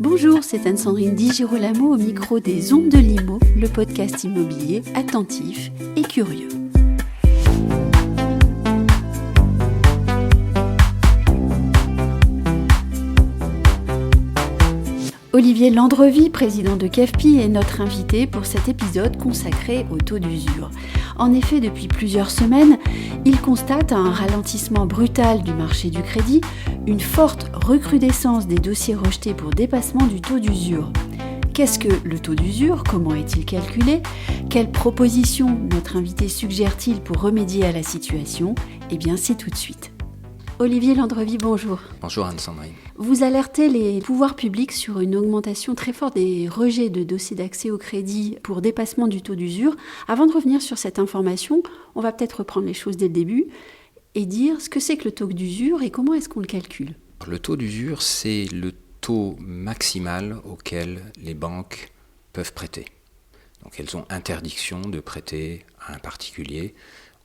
Bonjour, c'est Anne-Sandrine Di Girolamo au micro des Ondes de l'Imo, le podcast immobilier attentif et curieux. Olivier Landrevie, président de CAFPI, est notre invité pour cet épisode consacré au taux d'usure. En effet, depuis plusieurs semaines, il constate un ralentissement brutal du marché du crédit, une forte recrudescence des dossiers rejetés pour dépassement du taux d'usure. Qu'est-ce que le taux d'usure ? Comment est-il calculé ? Quelles propositions notre invité suggère-t-il pour remédier à la situation ? Eh bien, c'est tout de suite. Olivier Landrevie, bonjour. Bonjour Anne-Sandrine. Vous alertez les pouvoirs publics sur une augmentation très forte des rejets de dossiers d'accès au crédit pour dépassement du taux d'usure. Avant de revenir sur cette information, on va peut-être reprendre les choses dès le début et dire ce que c'est que le taux d'usure et comment est-ce qu'on le calcule. Le taux d'usure, c'est le taux maximal auquel les banques peuvent prêter. Donc elles ont interdiction de prêter à un particulier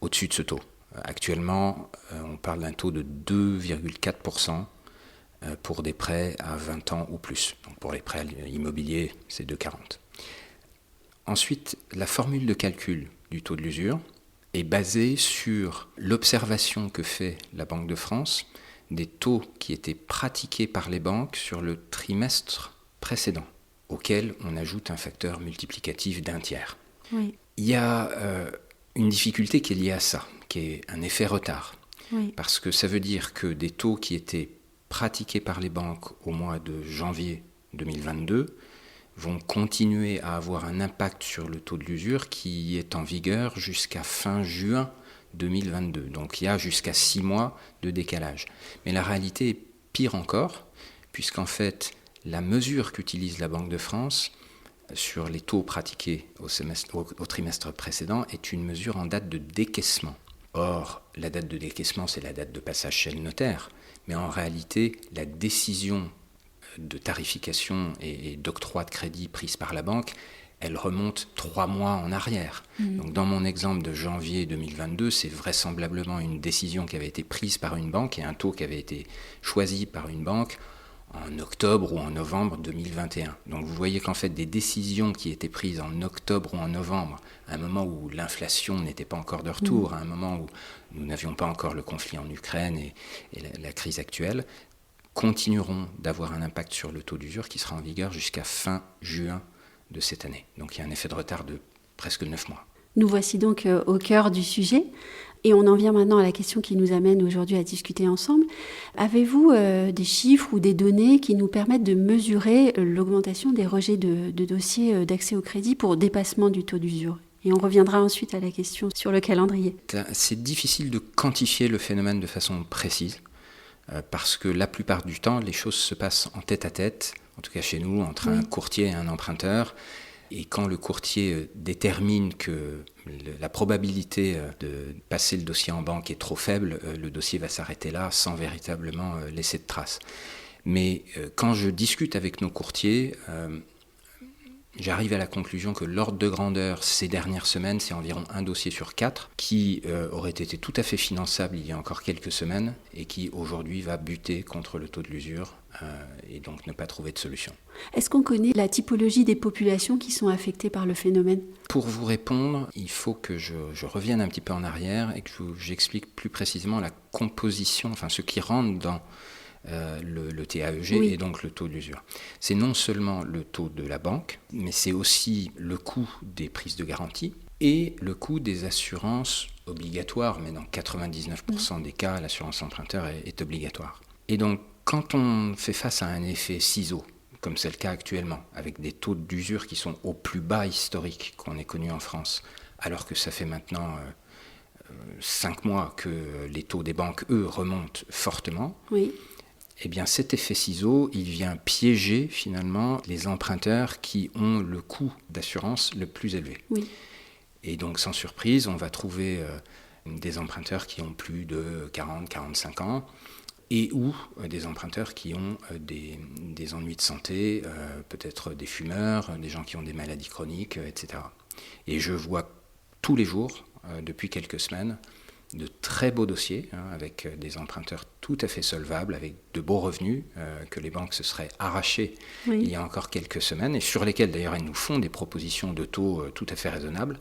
au-dessus de ce taux. Actuellement, on parle d'un taux de 2,4% pour des prêts à 20 ans ou plus. Donc pour les prêts immobiliers, c'est 2,40. Ensuite, la formule de calcul du taux de l'usure est basée sur l'observation que fait la Banque de France des taux qui étaient pratiqués par les banques sur le trimestre précédent, auquel on ajoute un facteur multiplicatif d'un tiers. Oui. Il y a une difficulté qui est liée à ça, qui est un effet retard. Oui. Parce que ça veut dire que des taux qui étaient pratiqués par les banques au mois de janvier 2022 vont continuer à avoir un impact sur le taux de l'usure qui est en vigueur jusqu'à fin juin 2022. Donc il y a jusqu'à 6 mois de décalage. Mais la réalité est pire encore, puisqu'en fait, la mesure qu'utilise la Banque de France sur les taux pratiqués au trimestre précédent est une mesure en date de décaissement. Or, la date de décaissement, c'est la date de passage chez le notaire, mais en réalité, la décision de tarification et d'octroi de crédit prise par la banque, elle remonte 3 mois en arrière. Donc dans mon exemple de janvier 2022, c'est vraisemblablement une décision qui avait été prise par une banque et un taux qui avait été choisi par une banque en octobre ou en novembre 2021. Donc vous voyez qu'en fait des décisions qui étaient prises en octobre ou en novembre, à un moment où l'inflation n'était pas encore de retour, à un moment où nous n'avions pas encore le conflit en Ukraine et la crise actuelle, continueront d'avoir un impact sur le taux d'usure qui sera en vigueur jusqu'à fin juin de cette année. Donc il y a un effet de retard de presque 9 mois. Nous voici donc au cœur du sujet. Et on en vient maintenant à la question qui nous amène aujourd'hui à discuter ensemble. Avez-vous des chiffres ou des données qui nous permettent de mesurer l'augmentation des rejets de dossiers d'accès au crédit pour dépassement du taux d'usure ? Et on reviendra ensuite à la question sur le calendrier. C'est difficile de quantifier le phénomène de façon précise, parce que la plupart du temps, les choses se passent en tête-à-tête, en tout cas chez nous, entre un courtier et un emprunteur. Et quand le courtier détermine que la probabilité de passer le dossier en banque est trop faible, le dossier va s'arrêter là sans véritablement laisser de traces. Mais quand je discute avec nos courtiers, j'arrive à la conclusion que l'ordre de grandeur ces dernières semaines, c'est environ 1 dossier sur 4 qui aurait été tout à fait finançable il y a encore quelques semaines et qui aujourd'hui va buter contre le taux de l'usure et donc ne pas trouver de solution. Est-ce qu'on connaît la typologie des populations qui sont affectées par le phénomène ? Pour vous répondre, il faut que je revienne un petit peu en arrière et que j'explique plus précisément la composition, enfin ce qui rentre dans le TAEG et donc le taux d'usure. C'est non seulement le taux de la banque, mais c'est aussi le coût des prises de garantie et le coût des assurances obligatoires, mais dans 99% des cas, l'assurance emprunteur est obligatoire. Et donc, quand on fait face à un effet ciseau, comme c'est le cas actuellement, avec des taux d'usure qui sont au plus bas historique qu'on ait connu en France, alors que ça fait maintenant 5 mois que les taux des banques, eux, remontent fortement, eh bien cet effet ciseau, il vient piéger finalement les emprunteurs qui ont le coût d'assurance le plus élevé. Et donc sans surprise, on va trouver des emprunteurs qui ont plus de 40-45 ans et ou des emprunteurs qui ont des ennuis de santé, peut-être des fumeurs, des gens qui ont des maladies chroniques, etc. Et je vois tous les jours, depuis quelques semaines, de très beaux dossiers, avec des emprunteurs tout à fait solvables, avec de beaux revenus que les banques se seraient arrachés il y a encore quelques semaines, et sur lesquels d'ailleurs elles nous font des propositions de taux tout à fait raisonnables.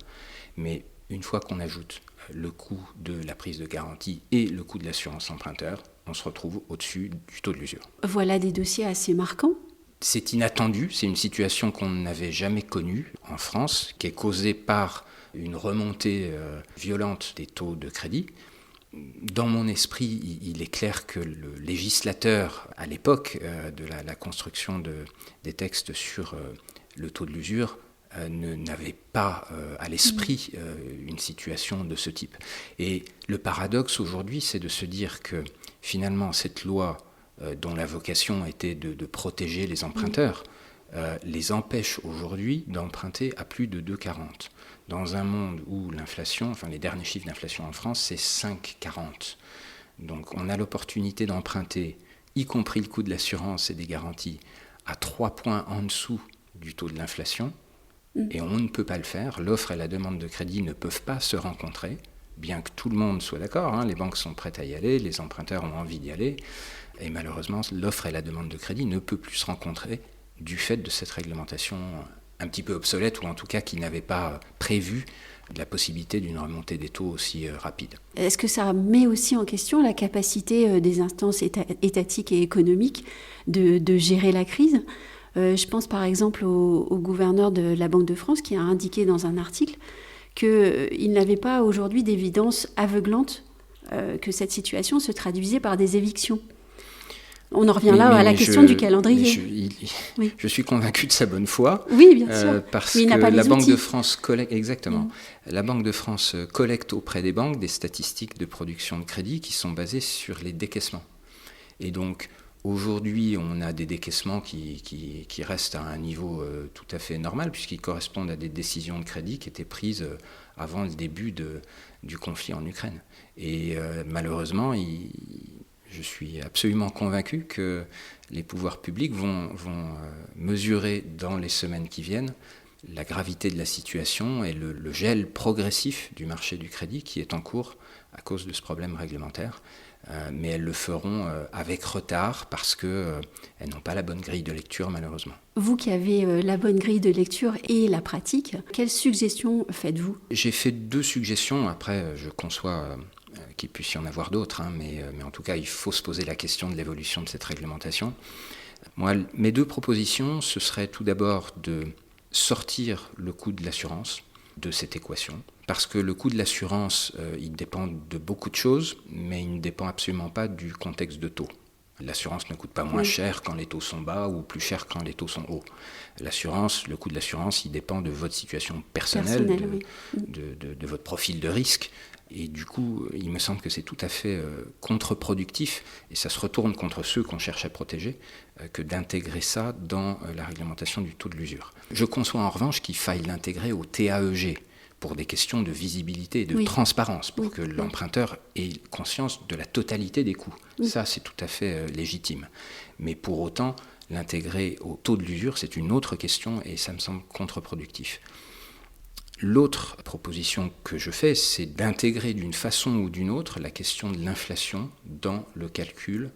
Mais une fois qu'on ajoute le coût de la prise de garantie et le coût de l'assurance emprunteur, on se retrouve au-dessus du taux de l'usure. Voilà des dossiers assez marquants. C'est inattendu, c'est une situation qu'on n'avait jamais connue en France, qui est causée par une remontée violente des taux de crédit. Dans mon esprit, il est clair que le législateur, à l'époque de la construction des textes sur le taux de l'usure, n'avait pas à l'esprit une situation de ce type. Et le paradoxe aujourd'hui, c'est de se dire que finalement, cette loi dont la vocation était de protéger les emprunteurs, les empêche aujourd'hui d'emprunter à plus de 2,40. Dans un monde où l'inflation, enfin les derniers chiffres d'inflation en France, c'est 5,40. Donc on a l'opportunité d'emprunter, y compris le coût de l'assurance et des garanties, à 3 points en dessous du taux de l'inflation, et on ne peut pas le faire. L'offre et la demande de crédit ne peuvent pas se rencontrer, bien que tout le monde soit d'accord, les banques sont prêtes à y aller, les emprunteurs ont envie d'y aller, et malheureusement l'offre et la demande de crédit ne peuvent plus se rencontrer du fait de cette réglementation un petit peu obsolète, ou en tout cas qui n'avait pas prévu la possibilité d'une remontée des taux aussi rapide. Est-ce que ça met aussi en question la capacité des instances étatiques et économiques de gérer la crise ? Je pense par exemple au gouverneur de la Banque de France qui a indiqué dans un article qu'il n'avait pas aujourd'hui d'évidence aveuglante que cette situation se traduisait par des évictions. On en revient à la question du calendrier. Je suis convaincu de sa bonne foi. Oui, bien sûr. Parce que la Banque de France collecte, exactement. La Banque de France collecte auprès des banques des statistiques de production de crédit qui sont basées sur les décaissements. Et donc, aujourd'hui, on a des décaissements qui restent à un niveau tout à fait normal, puisqu'ils correspondent à des décisions de crédit qui étaient prises avant le début du conflit en Ukraine. Et malheureusement, je suis absolument convaincu que les pouvoirs publics vont mesurer dans les semaines qui viennent la gravité de la situation et le gel progressif du marché du crédit qui est en cours à cause de ce problème réglementaire. Mais elles le feront avec retard parce qu'elles n'ont pas la bonne grille de lecture malheureusement. Vous qui avez la bonne grille de lecture et la pratique, quelles suggestions faites-vous ? J'ai fait 2 suggestions, après je conçois qu'il puisse y en avoir d'autres, mais en tout cas il faut se poser la question de l'évolution de cette réglementation. Moi, mes 2 propositions, ce serait tout d'abord de sortir le coût de l'assurance de cette équation, parce que le coût de l'assurance, il dépend de beaucoup de choses, mais il ne dépend absolument pas du contexte de taux. L'assurance ne coûte pas moins cher quand les taux sont bas ou plus cher quand les taux sont hauts. Le coût de l'assurance, il dépend de votre situation personnelle, de votre profil de risque. Et du coup, il me semble que c'est tout à fait contre-productif, et ça se retourne contre ceux qu'on cherche à protéger, que d'intégrer ça dans la réglementation du taux de l'usure. Je conçois en revanche qu'il faille l'intégrer au TAEG, pour des questions de visibilité et de transparence, pour que l'emprunteur ait conscience de la totalité des coûts. Ça, c'est tout à fait légitime. Mais pour autant, l'intégrer au taux de l'usure, c'est une autre question, et ça me semble contre-productif. L'autre proposition que je fais, c'est d'intégrer d'une façon ou d'une autre la question de l'inflation dans le calcul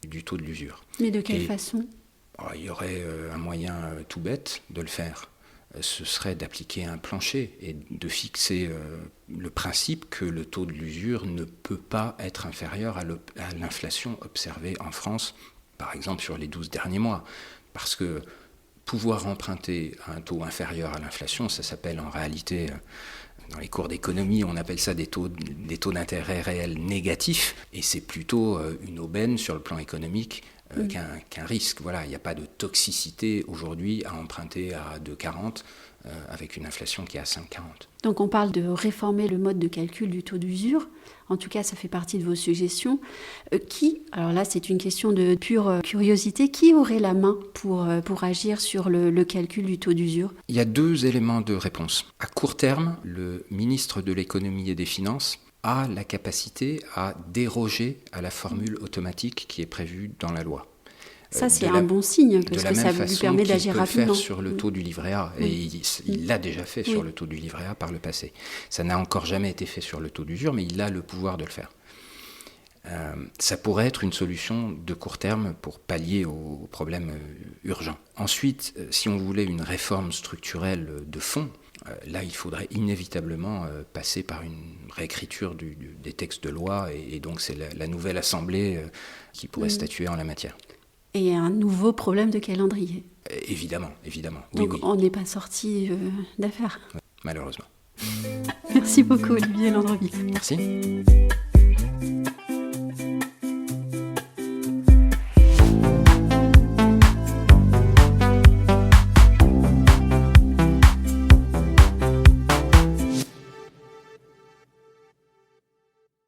du taux de l'usure. Mais de quelle façon ? Il y aurait un moyen tout bête de le faire. Ce serait d'appliquer un plancher et de fixer le principe que le taux de l'usure ne peut pas être inférieur à l'inflation observée en France, par exemple sur les 12 derniers mois. Parce que pouvoir emprunter à un taux inférieur à l'inflation, ça s'appelle en réalité, dans les cours d'économie, on appelle ça des taux d'intérêt réels négatifs, et c'est plutôt une aubaine sur le plan économique qu'un risque. Voilà, il n'y a pas de toxicité aujourd'hui à emprunter à 2,40 avec une inflation qui est à 5,40. Donc on parle de réformer le mode de calcul du taux d'usure. En tout cas, ça fait partie de vos suggestions. Alors là, c'est une question de pure curiosité, qui aurait la main pour agir sur le calcul du taux d'usure ? Il y a 2 éléments de réponse. À court terme, le ministre de l'économie et des finances a la capacité à déroger à la formule automatique qui est prévue dans la loi. Ça, c'est un bon signe, parce de la que même ça lui façon permet qu'il d'agir peut le rapidement. faire sur le taux du livret A. Et il l'a déjà fait sur le taux du livret A par le passé. Ça n'a encore jamais été fait sur le taux d'usure, mais il a le pouvoir de le faire. Ça pourrait être une solution de court terme pour pallier aux problèmes urgents. Ensuite, si on voulait une réforme structurelle de fond, là, il faudrait inévitablement passer par une réécriture des textes de loi, et donc c'est la nouvelle Assemblée qui pourrait statuer en la matière. Et un nouveau problème de calendrier. Évidemment. Donc Oui. on n'est pas sorti d'affaire. Malheureusement. Merci beaucoup, Olivier Landreville. Merci.